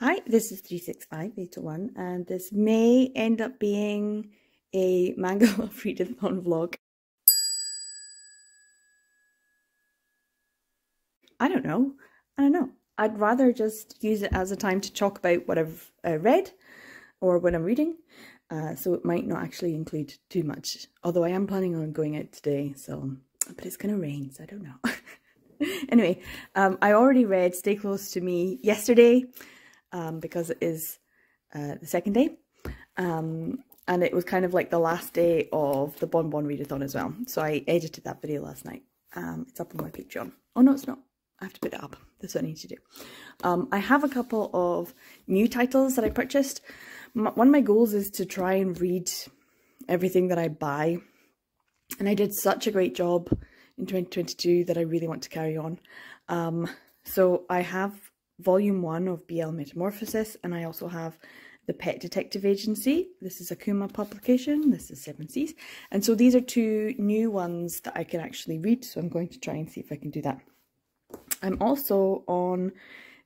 Hi, this is 365801 and this may end up being a Manga Love Readathon vlog. I don't know. I'd rather just use it as a time to talk about what I've read or what I'm reading. So it might not actually include too much. Although I am planning on going out today, but it's gonna rain, so I don't know. Anyway, I already read Stay Close to Me yesterday. Because it is the second day, and it was kind of like the last day of the Bon Readathon as well. So I edited that video last night. It's up on my Patreon. Oh no, it's not. I have to put it up. That's what I need to do. I have a couple of new titles that I purchased. One of my goals is to try and read everything that I buy, and I did such a great job in 2022 that I really want to carry on. So I have Volume 1 of BL Metamorphosis, and I also have The Pet Detective Agency. This is a Kuma publication, this is 7 Seas. And so these are two new ones that I can actually read, so I'm going to try and see if I can do that. I'm also on,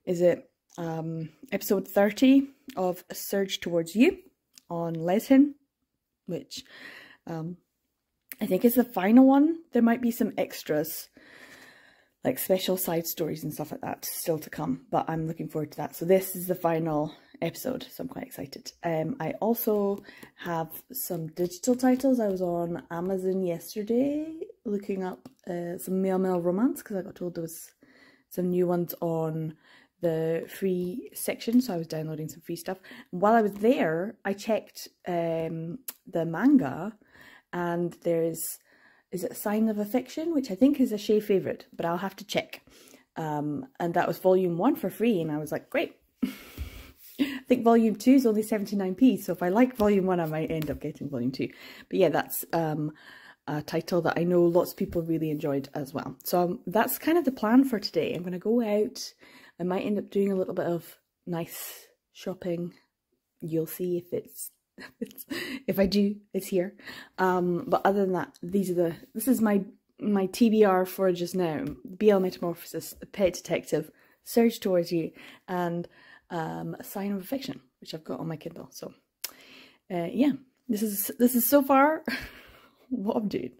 episode 30 of A Surge Towards You on Leshin, which I think is the final one. There might be some extras, like special side stories and stuff like that still to come, but I'm looking forward to that. So this is the final episode, so I'm quite excited. I also have some digital titles. I was on Amazon yesterday looking up some male romance because I got told there was some new ones on the free section, so I was downloading some free stuff. And while I was there, I checked the manga, and there's Is it Sign of Affection, which I think is a Shay favourite, but I'll have to check. And that was Volume 1 for free, and I was like, great. I think Volume 2 is only 79p, so if I like Volume 1, I might end up getting Volume 2. But yeah, that's a title that I know lots of people really enjoyed as well. So that's kind of the plan for today. I'm going to go out. I might end up doing a little bit of nice shopping. You'll see if I do, it's here. But other than that, this is my TBR for just now. BL Metamorphosis, The Pet Detective, Surge Towards You, and A Sign of Affection, which I've got on my Kindle. So yeah, this is so far what I'm doing.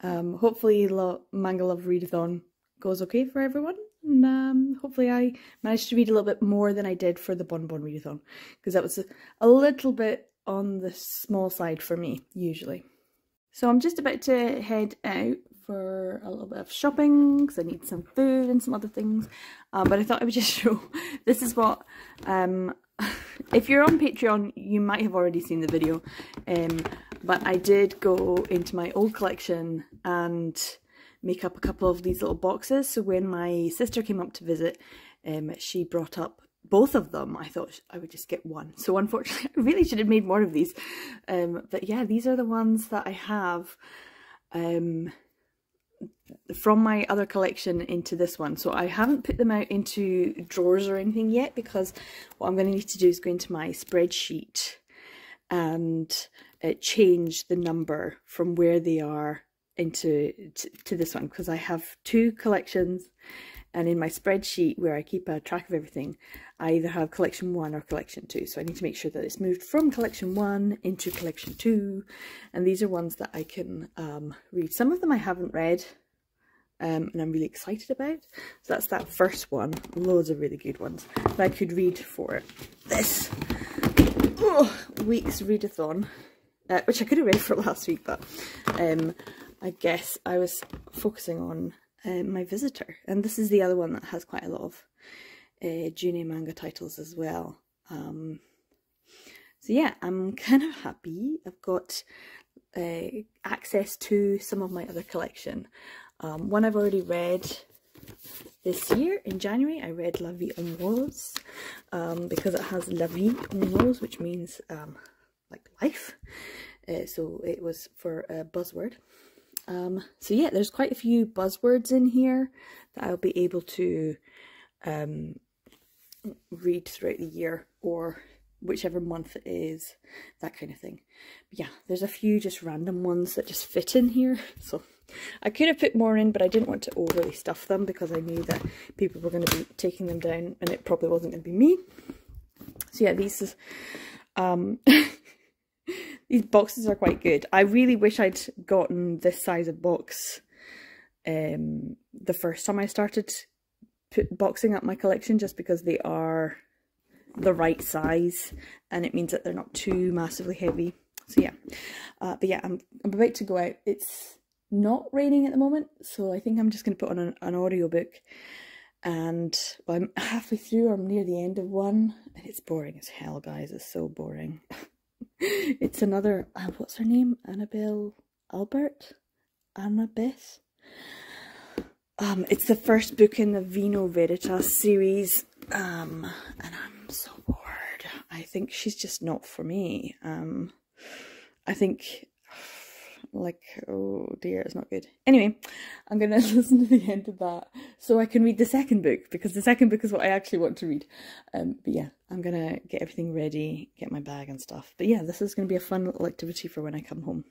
Hopefully Manga Love Readathon goes okay for everyone. And hopefully I managed to read a little bit more than I did for the Bon Readathon, because that was a little bit on the small side for me, usually. So I'm just about to head out for a little bit of shopping, because I need some food and some other things. But I thought I would just show, this is what, if you're on Patreon, you might have already seen the video. But I did go into my old collection and make up a couple of these little boxes. So when my sister came up to visit, she brought up both of them. I thought I would just get one. So unfortunately, I really should have made more of these. But yeah, these are the ones that I have from my other collection into this one. So I haven't put them out into drawers or anything yet, because what I'm going to need to do is go into my spreadsheet and change the number from where they are into to this one, because I have two collections, and in my spreadsheet where I keep a track of everything, I either have collection 1 or collection 2, so I need to make sure that it's moved from collection 1 into collection 2, and these are ones that I can read. Some of them I haven't read, and I'm really excited about, so that's that first one. Loads of really good ones that I could read for this week's readathon, which I could have read for last week, but I guess I was focusing on my visitor, and this is the other one that has quite a lot of June manga titles as well. So yeah, I'm kind of happy. I've got access to some of my other collection. One I've already read this year in January. I read La Vie en Rose, because it has La Vie en Rose, which means like life. So it was for a buzzword. So yeah, there's quite a few buzzwords in here that I'll be able to read throughout the year, or whichever month it is, that kind of thing. But yeah, there's a few just random ones that just fit in here. So I could have put more in, but I didn't want to overly stuff them, because I knew that people were going to be taking them down and it probably wasn't going to be me. So yeah, these these boxes are quite good. I really wish I'd gotten this size of box the first time I started boxing up my collection, just because they are the right size and it means that they're not too massively heavy. So yeah, but yeah, I'm about to go out. It's not raining at the moment, so I think I'm just going to put on an audiobook. And well, I'm halfway through, or I'm near the end of one, and it's boring as hell, guys. It's so boring. It's another, what's her name? Annabelle Albert? Annabeth? It's the first book in the Manga Love Readathon series, and I'm so bored. I think she's just not for me. I think, like, oh dear, it's not good. Anyway, I'm gonna listen to the end of that so I can read the second book, because the second book is what I actually want to read. But yeah, I'm gonna get everything ready, get my bag and stuff. But yeah, this is gonna be a fun little activity for when I come home.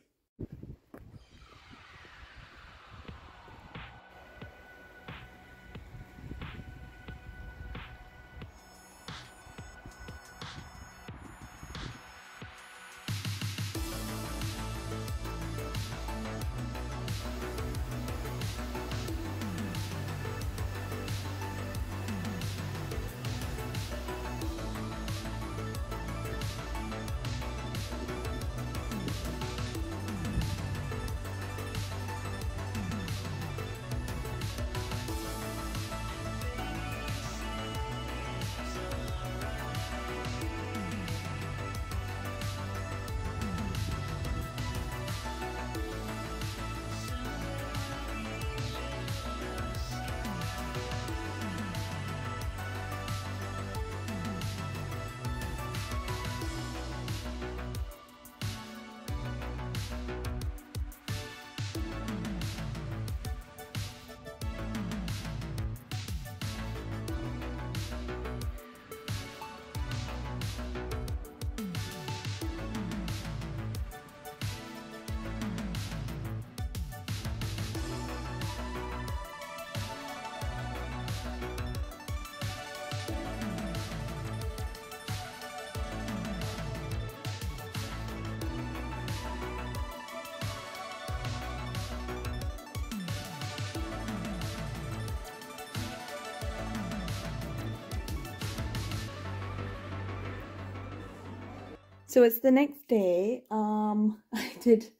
So it's the next day. I did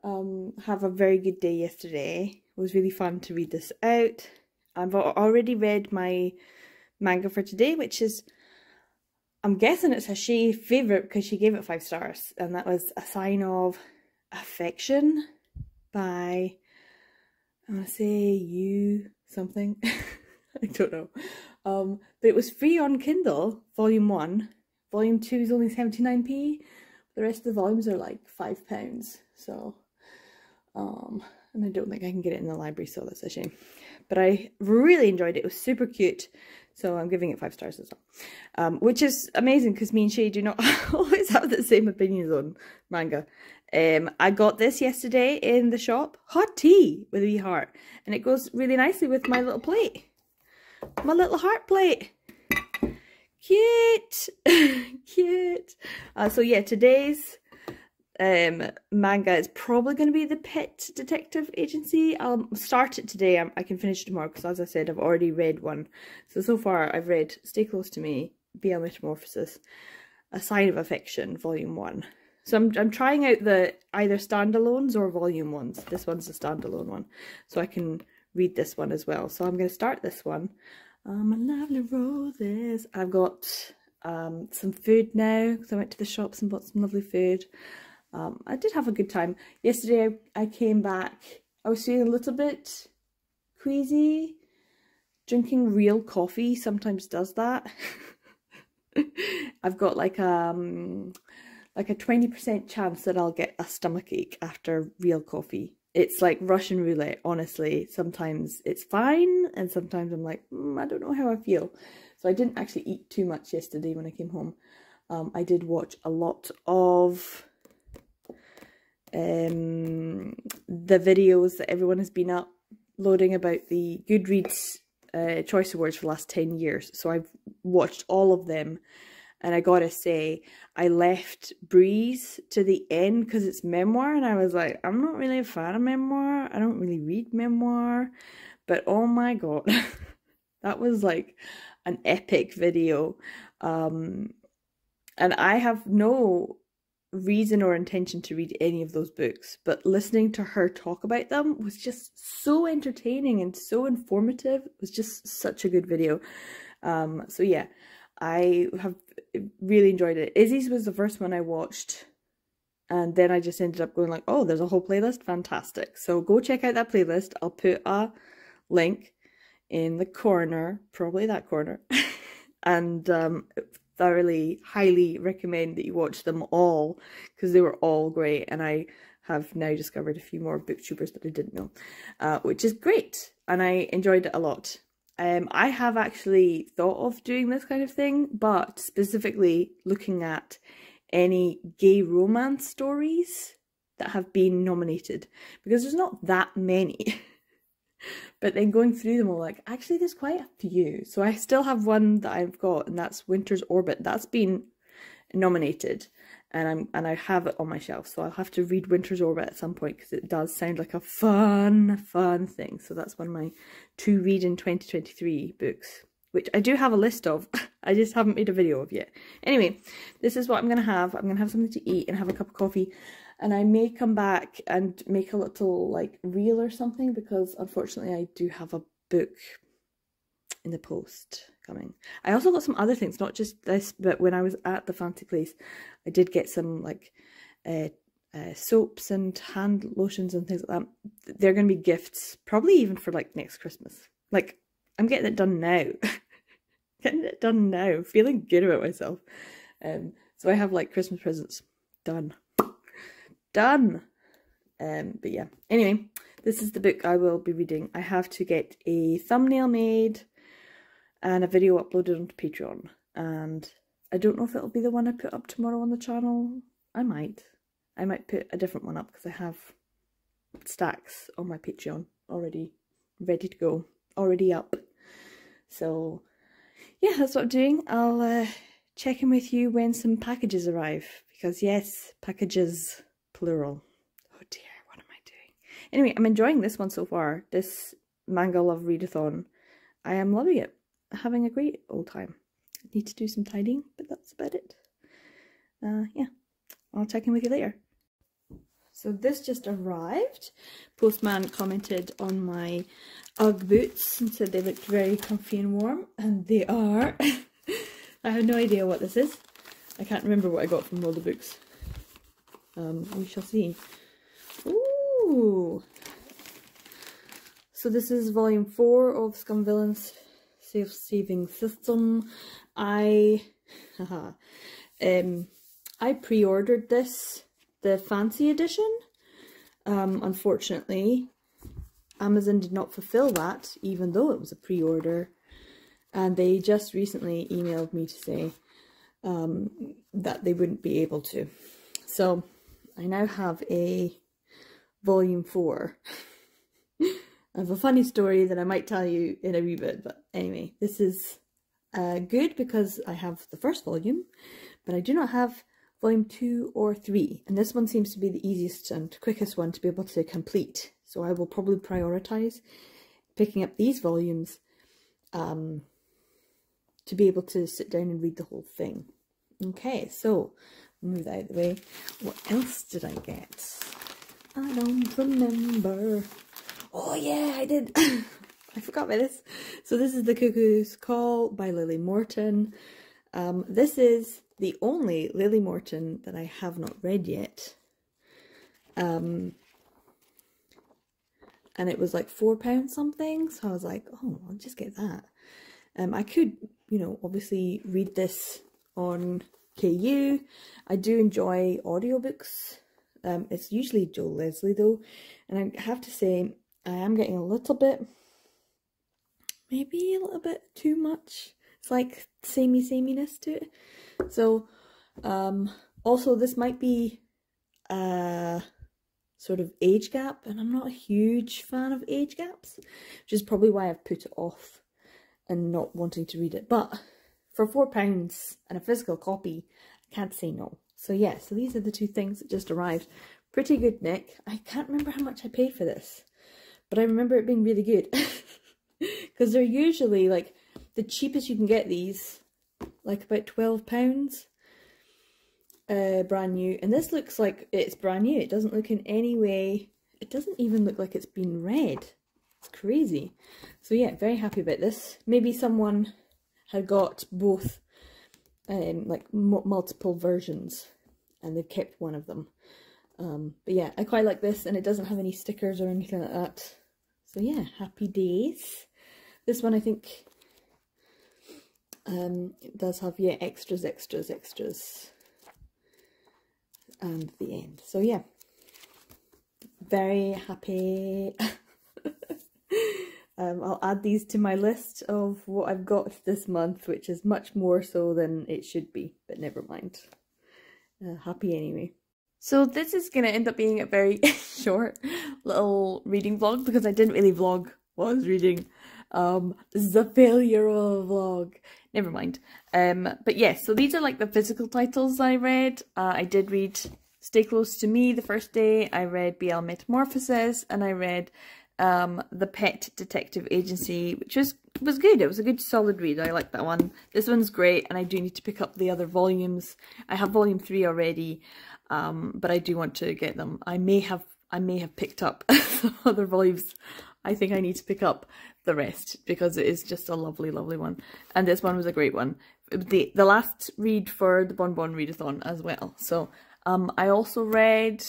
have a very good day yesterday. It was really fun to read this out. I've already read my manga for today, which is, I'm guessing it's a Shay favourite because she gave it 5 stars, and that was A Sign of Affection by, I want to say you something. I don't know. But it was free on Kindle, volume 1. Volume 2 is only 79p. The rest of the volumes are like £5. So, and I don't think I can get it in the library, so that's a shame. But I really enjoyed it. It was super cute. So I'm giving it 5 stars as well. Which is amazing because me and Shay do not always have the same opinions on manga. I got this yesterday in the shop. Hot tea with a wee heart. And it goes really nicely with my little plate. My little heart plate. Cute. Cute. So yeah, today's manga is probably going to be the Pet Detective Agency. I'll start it today. I can finish it tomorrow because, as I said, I've already read one. So far I've read Stay Close to Me, BL Metamorphosis, A Sign of Affection, Volume 1. So I'm trying out the either standalones or volume ones. This one's a standalone one, so I can read this one as well. So I'm going to start this one. My lovely roses. I've got some food now because I went to the shops and bought some lovely food. I did have a good time. Yesterday I came back, I was feeling a little bit queasy. Drinking real coffee sometimes does that. I've got like a 20% chance that I'll get a stomachache after real coffee. It's like Russian roulette, honestly. Sometimes it's fine, and sometimes I'm like, I don't know how I feel. So I didn't actually eat too much yesterday when I came home. I did watch a lot of the videos that everyone has been uploading about the Goodreads Choice Awards for the last 10 years. So I've watched all of them, And I gotta say, I left Breeze to the end because it's memoir, and I was like, I'm not really a fan of memoir. I don't really read memoir, but oh my god, that was like an epic video. And I have no reason or intention to read any of those books, but listening to her talk about them was just so entertaining and so informative. It was just such a good video. So yeah, I have really enjoyed it. Izzy's was the first one I watched, and then I just ended up going like, oh, there's a whole playlist, fantastic. So go check out that playlist. I'll put a link in the corner, probably that corner, and thoroughly, highly recommend that you watch them all, because they were all great, and I have now discovered a few more booktubers that I didn't know, which is great, and I enjoyed it a lot. I have actually thought of doing this kind of thing, but specifically looking at any gay romance stories that have been nominated, because there's not that many. But then going through them all, like, actually there's quite a few. So I still have one that I've got, and that's Winter's Orbit. That's been nominated, and I have it on my shelf, so I'll have to read Winter's Orbit at some point, because it does sound like a fun thing. So that's one of my to read in 2023 books, which I do have a list of. I just haven't made a video of yet. Anyway, this is what I'm gonna have. I'm gonna have something to eat and have a cup of coffee, and I may come back and make a little like reel or something, because unfortunately I do have a book in the post coming. I also got some other things, not just this, but when I was at the fancy place, I did get some like soaps and hand lotions and things like that. They're going to be gifts, probably even for like next Christmas. Like, I'm getting it done now. Getting it done now. Feeling good about myself. So I have like Christmas presents done. Done. But yeah. Anyway, this is the book I will be reading. I have to get a thumbnail made and a video uploaded onto Patreon, and I don't know if it'll be the one I put up tomorrow on the channel. I might put a different one up, because I have stacks on my Patreon already ready to go, already up. So yeah, that's what I'm doing. I'll check in with you when some packages arrive, because yes, packages, plural. Oh dear, what am I doing? Anyway, I'm enjoying this one so far, this Manga Love Readathon. I am loving it. Having a great old time. I need to do some tidying, but that's about it. Yeah, I'll check in with you later. So this just arrived. Postman commented on my Ugg boots and said they looked very comfy and warm, and they are. I have no idea what this is. I can't remember what I got from all the books. We shall see. Ooh! So this is volume 4 of Scumvillain's Self-Saving System. I pre-ordered this, the fancy edition. Unfortunately, Amazon did not fulfill that, even though it was a pre-order, and they just recently emailed me to say that they wouldn't be able to. So I now have a volume 4. I have a funny story that I might tell you in a wee bit, but anyway, this is good because I have the first volume, but I do not have volume 2 or 3, and this one seems to be the easiest and quickest one to be able to complete, so I will probably prioritise picking up these volumes to be able to sit down and read the whole thing. Okay, so move that out of the way. What else did I get? I don't remember. Oh yeah, I did. I forgot about this. So this is The Cuckoo's Call by Lily Morton. This is the only Lily Morton that I have not read yet. And it was like £4 something, so I was like, oh, I'll just get that. I could, you know, obviously read this on KU. I do enjoy audiobooks. It's usually Joel Leslie though, and I have to say, I am getting a little bit, maybe a little bit too much. It's like sameness to it. So, also this might be a sort of age gap, and I'm not a huge fan of age gaps, which is probably why I've put it off and not wanting to read it. But for £4 and a physical copy, I can't say no. So yeah, so these are the two things that just arrived. Pretty good, Nick. I can't remember how much I paid for this, but I remember it being really good. Because they're usually like, the cheapest you can get these, like about £12, brand new. And this looks like it's brand new. It doesn't look in any way, it doesn't even look like it's been read. It's crazy. So yeah, very happy about this. Maybe someone had got both, like multiple versions, and they've kept one of them. But yeah, I quite like this, and it doesn't have any stickers or anything like that. So yeah, happy days. This one I think it does have, yeah, extras and the end. So yeah, very happy. I'll add these to my list of what I've got this month, which is much more so than it should be, but never mind. Happy anyway. So this is going to end up being a very short little reading vlog, because I didn't really vlog what I was reading. This is a failure of a vlog. Never mind. But yes, so these are like the physical titles I read. I did read Stay Close to Me the first day. I read BL Metamorphosis, and I read The Pet Detective Agency, which was good. It was a good solid read. I like that one. This one's great, and I do need to pick up the other volumes. I have volume 3 already, but I do want to get them. I may have picked up some other volumes. I think I need to pick up the rest, because it is just a lovely, lovely one. And this one was a great one. It was the last read for the Bon Bon Readathon as well. So I also read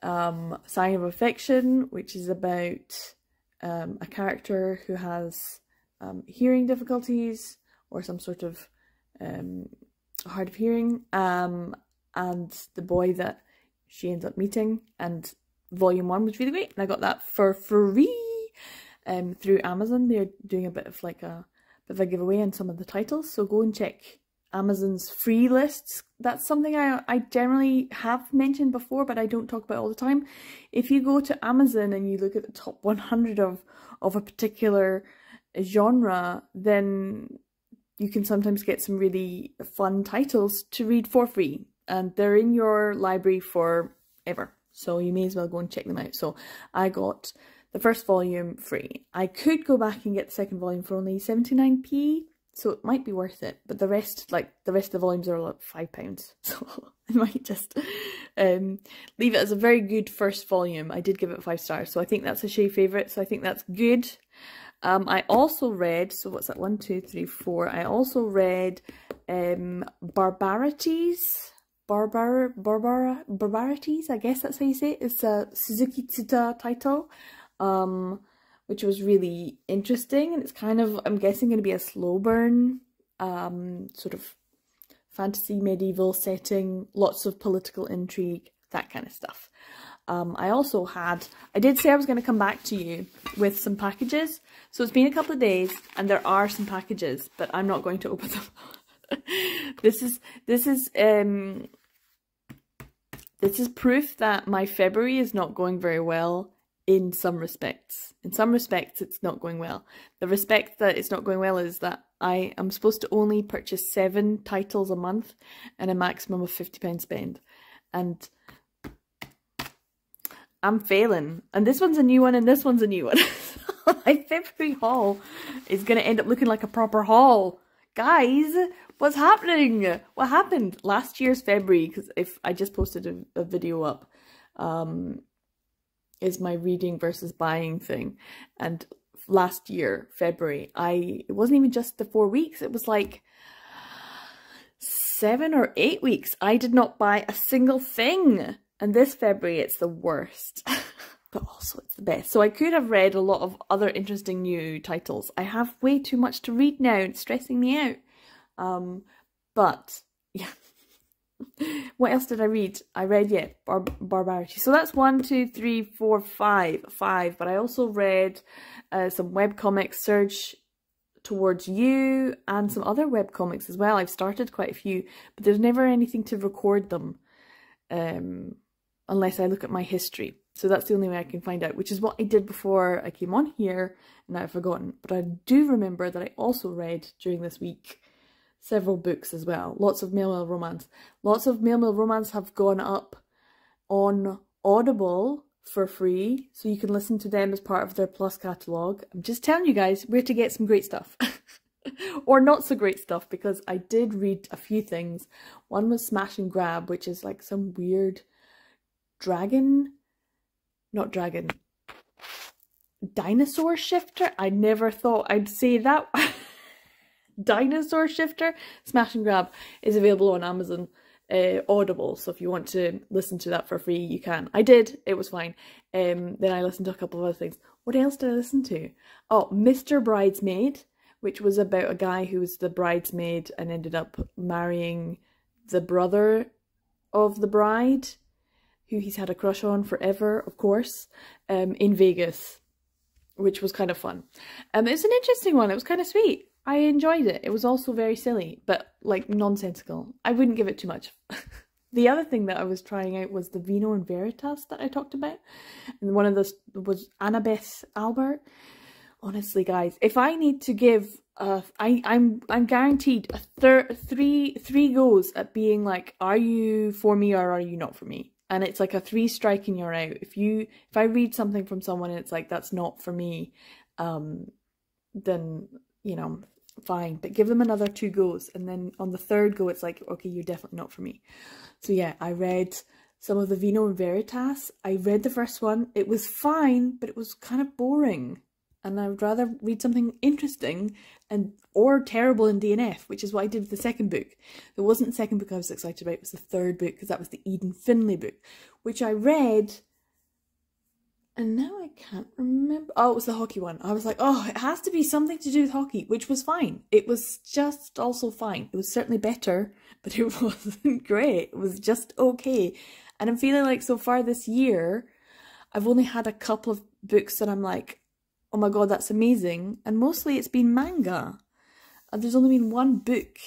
Sign of Affection, which is about a character who has hearing difficulties, or some sort of hard of hearing, and the boy that she ends up meeting. And volume 1 was really great, and I got that for free through Amazon. They're doing a bit of a giveaway on some of the titles, so go and check Amazon's free lists. That's something I generally have mentioned before, but I don't talk about all the time. If you go to Amazon and you look at the top 100 of a particular genre, then you can sometimes get some really fun titles to read for free, and they're in your library forever. So you may as well go and check them out. So I got the first volume free. I could go back and get the second volume for only 79p, so it might be worth it. But the rest, the rest of the volumes are like £5. So I might just leave it as a very good first volume. I did give it 5 stars, so I think that's a Shay favourite, so I think that's good. I also read, so what's that, 1, 2, 3, 4. I also read Barbarities, I guess that's how you say it. It's a Suzuki Tsuta title, which was really interesting, and it's kind of, I'm guessing, going to be a slow burn, sort of fantasy medieval setting, lots of political intrigue, that kind of stuff. I did say I was going to come back to you with some packages, so it's been a couple of days, and there are some packages, but I'm not going to open them. This is proof that my February is not going very well in some respects. In some respects, it's not going well. The respect that it's not going well is that I am supposed to only purchase 7 titles a month and a maximum of £50 spend. And I'm failing. And this one's a new one, and this one's a new one. My February haul is going to end up looking like a proper haul. Guys, what's happening? What happened last year's February? Because if I just posted a video up, is my reading versus buying thing. And last year, February, it wasn't even just the 4 weeks. It was like 7 or 8 weeks. I did not buy a single thing. And this February, it's the worst. But also it's the best. So I could have read a lot of other interesting new titles. I have way too much to read now. It's stressing me out. But yeah. What else did I read? I read, yeah, Barbarity. So that's 1, 2, 3, 4, 5. But I also read some webcomics, Surge Towards You, and some other webcomics as well. I've started quite a few, but there's never anything to record them unless I look at my history. So that's the only way I can find out, which is what I did before I came on here, and I've forgotten. But I do remember that I also read during this week several books as well. Lots of male romance. Lots of male romance have gone up on Audible for free, so you can listen to them as part of their Plus catalogue. I'm just telling you guys where to get some great stuff. Or not so great stuff, because I did read a few things. One was Smash and Grab, which is like some weird dinosaur shifter. I never thought I'd say that. Dinosaur shifter. Smash and Grab is available on Amazon Audible, so if you want to listen to that for free, you can. I did, it was fine. Then I listened to a couple of other things. What else did I listen to? Oh, Mr. Bridesmaid, which was about a guy who was the bridesmaid and ended up marrying the brother of the bride, who he's had a crush on forever, of course, in Vegas, which was kind of fun. It's an interesting one. It was kind of sweet. I enjoyed it. It was also very silly, but like nonsensical. I wouldn't give it too much. The other thing that I was trying out was the Vino and Veritas that I talked about. And one of those was Annabeth Albert. Honestly, guys, if I need to give, I'm guaranteed three goes at being like, are you for me or are you not for me? And it's like a 3 strike and you're out. If I read something from someone and it's like, that's not for me, then, you know, fine. But give them another 2 goes. And then on the 3rd go, it's like, okay, you're definitely not for me. So yeah, I read some of the Vino and Veritas. I read the first one. It was fine, but it was kind of boring. And I would rather read something interesting or terrible in DNF, which is what I did with the second book. It wasn't the second book I was excited about, it was the 3rd book, because that was the Eden Finlay book, which I read, and now I can't remember. Oh, it was the hockey one. I was like, oh, it has to be something to do with hockey, which was fine. It was just also fine. It was certainly better, but it wasn't great. It was just okay. And I'm feeling like so far this year, I've only had a couple of books that I'm like, oh my god, that's amazing. And mostly it's been manga. And there's only been one book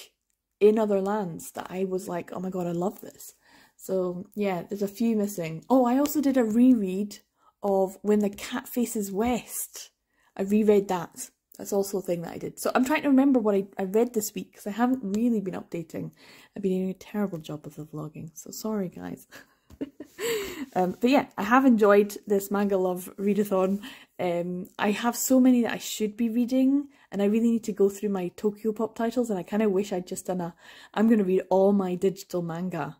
in other lands that I was like, oh my god, I love this. So yeah, there's a few missing. Oh, I also did a reread of When the Cat Faces West. I reread that. That's also a thing that I did. So I'm trying to remember what I read this week, because I haven't really been updating. I've been doing a terrible job with the vlogging. So sorry, guys. But yeah, I have enjoyed this Manga Love Readathon. I have so many that I should be reading, and I really need to go through my Tokyo Pop titles, and I kind of wish I'd just done I'm going to read all my digital manga,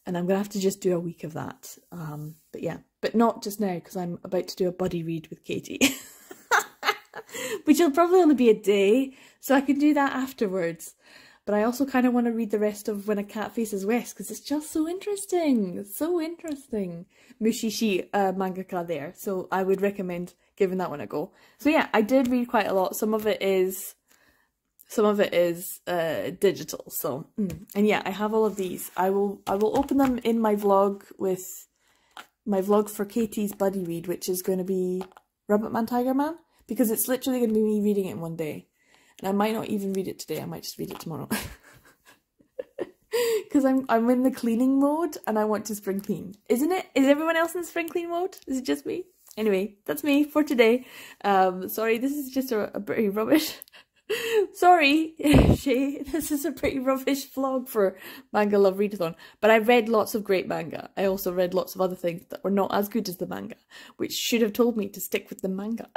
and I'm going to have to just do a week of that. But yeah, but not just now, because I'm about to do a buddy read with Katie. Which will probably only be a day, so I can do that afterwards. But I also kind of want to read the rest of When a Cat Faces West, because it's just so interesting. It's so interesting. Mushishi mangaka there. So I would recommend giving that one a go. So yeah, I did read quite a lot. Some of it is digital. So, and yeah, I have all of these. I will open them in my vlog with my vlog for Katie's buddy read, which is going to be Rabbit Man Tiger Man, because it's literally going to be me reading it in one day. And I might not even read it today, I might just read it tomorrow. Because I'm in the cleaning mode and I want to spring clean. Isn't it? Is everyone else in spring clean mode? Is it just me? Anyway, that's me for today. Sorry, this is just a pretty rubbish. Sorry, Shay, this is a pretty rubbish vlog for Manga Love Readathon. But I read lots of great manga. I also read lots of other things that were not as good as the manga, which should have told me to stick with the manga.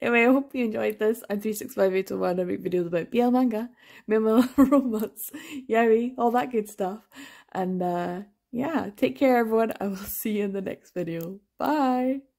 Anyway, I hope you enjoyed this. I'm 36581. I make videos about BL manga, male romance, yaoi, all that good stuff. And yeah, take care everyone. I will see you in the next video. Bye!